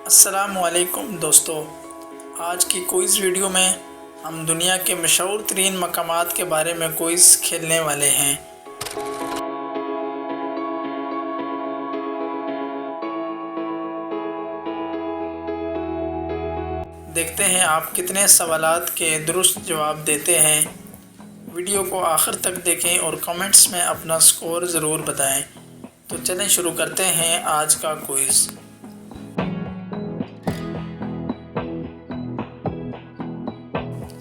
السلام علیکم دوستو، آج کی کوئز ویڈیو میں ہم دنیا کے مشہور ترین مقامات کے بارے میں کوئز کھیلنے والے ہیں۔ دیکھتے ہیں آپ کتنے سوالات کے درست جواب دیتے ہیں۔ ویڈیو کو آخر تک دیکھیں اور کمنٹس میں اپنا سکور ضرور بتائیں۔ تو چلیں شروع کرتے ہیں آج کا کوئز۔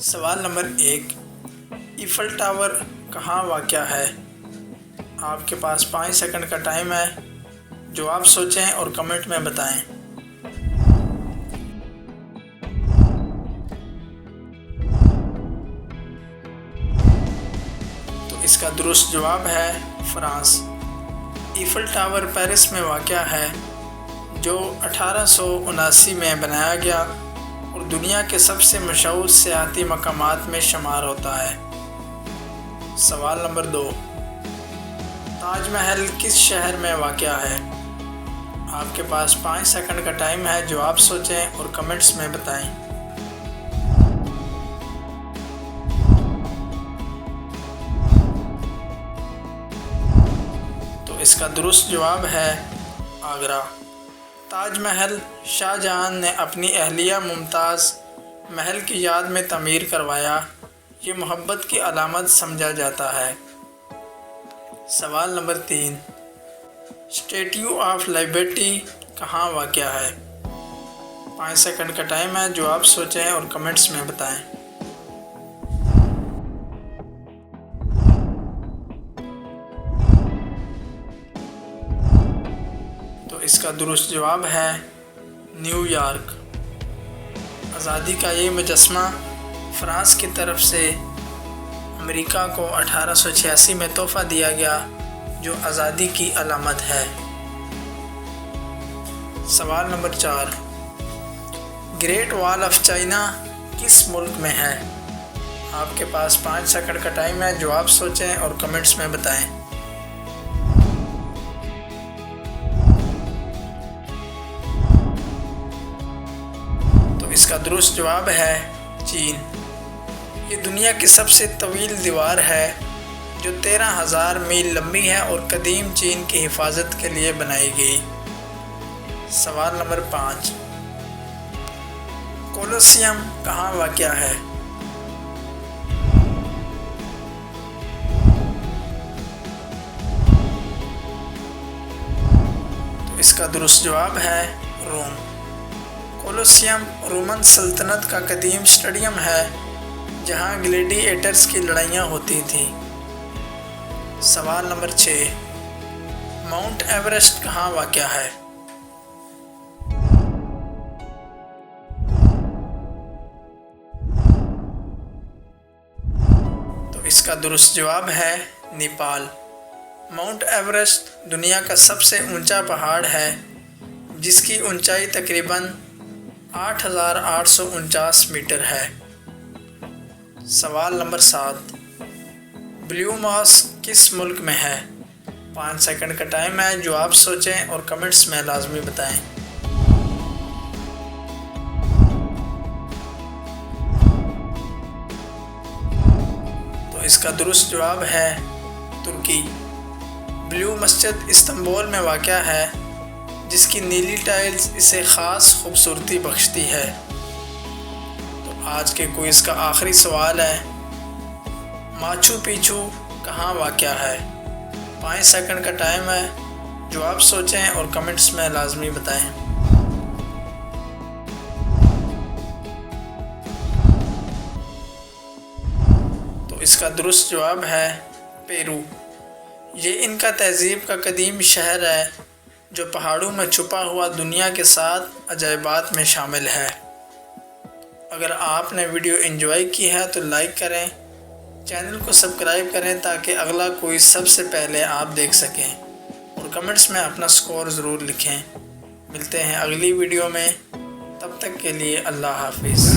سوال نمبر 1، ایفل ٹاور کہاں واقع ہے؟ آپ کے پاس 5 سیکنڈ کا ٹائم ہے، جواب سوچیں اور کمنٹ میں بتائیں۔ تو اس کا درست جواب ہے فرانس۔ ایفل ٹاور پیرس میں واقع ہے، جو 1879 میں بنایا گیا اور دنیا کے سب سے مشہور سیاحتی مقامات میں شمار ہوتا ہے۔ سوال نمبر 2، تاج محل کس شہر میں واقع ہے؟ آپ کے پاس 5 سیکنڈ کا ٹائم ہے، جواب سوچیں اور کمنٹس میں بتائیں۔ تو اس کا درست جواب ہے آگرہ۔ تاج محل شاہ جہاں نے اپنی اہلیہ ممتاز محل کی یاد میں تعمیر کروایا۔ یہ محبت کی علامت سمجھا جاتا ہے۔ سوال نمبر 3، اسٹیچو آف لبرٹی کہاں واقع ہے؟ 5 سیکنڈ کا ٹائم ہے، جواب سوچیں اور کمنٹس میں بتائیں۔ تو اس کا درست جواب ہے نیو یارک۔ آزادی کا یہ مجسمہ فرانس کی طرف سے امریکہ کو 1886 میں تحفہ دیا گیا، جو آزادی کی علامت ہے۔ سوال نمبر 4، گریٹ وال آف چائنا کس ملک میں ہے؟ آپ کے پاس 5 سیکنڈ کا ٹائم ہے، جواب سوچیں اور کمنٹس میں بتائیں۔ اس کا درست جواب ہے چین۔ یہ دنیا کی سب سے طویل دیوار ہے، جو 13,000 میل لمبی ہے اور قدیم چین کی حفاظت کے لیے بنائی گئی۔ سوال نمبر 5، کولوسیم کہاں واقع ہے؟ تو اس کا درست جواب ہے روم۔ کولوسیم رومن سلطنت کا قدیم اسٹیڈیم ہے، جہاں گلیڈیئیٹرز کی لڑائیاں ہوتی تھیں۔ سوال نمبر 6، ماؤنٹ ایورسٹ کہاں واقع ہے؟ تو اس کا درست جواب ہے نیپال۔ ماؤنٹ ایورسٹ دنیا کا سب سے اونچا پہاڑ ہے، جس کی اونچائی تقریباً 8,849 میٹر ہے۔ سوال نمبر 7، بلیو ماس کس ملک میں ہے؟ 5 سیکنڈ کا ٹائم ہے، جواب سوچیں اور کمنٹس میں لازمی بتائیں۔ تو اس کا درست جواب ہے ترکی۔ بلیو مسجد استنبول میں واقع ہے، جس کی نیلی ٹائلز اسے خاص خوبصورتی بخشتی ہے۔ تو آج کے کوئز کا آخری سوال ہے، ماچو پیچو کہاں واقع ہے؟ 5 سیکنڈ کا ٹائم ہے، جواب سوچیں اور کمنٹس میں لازمی بتائیں۔ تو اس کا درست جواب ہے پیرو۔ یہ ان کا تہذیب کا قدیم شہر ہے، جو پہاڑوں میں چھپا ہوا دنیا کے 7 عجائبات میں شامل ہے۔ اگر آپ نے ویڈیو انجوائے کی ہے تو لائک کریں، چینل کو سبسکرائب کریں تاکہ اگلا کوئی سب سے پہلے آپ دیکھ سکیں، اور کمنٹس میں اپنا سکور ضرور لکھیں۔ ملتے ہیں اگلی ویڈیو میں، تب تک کے لیے اللہ حافظ۔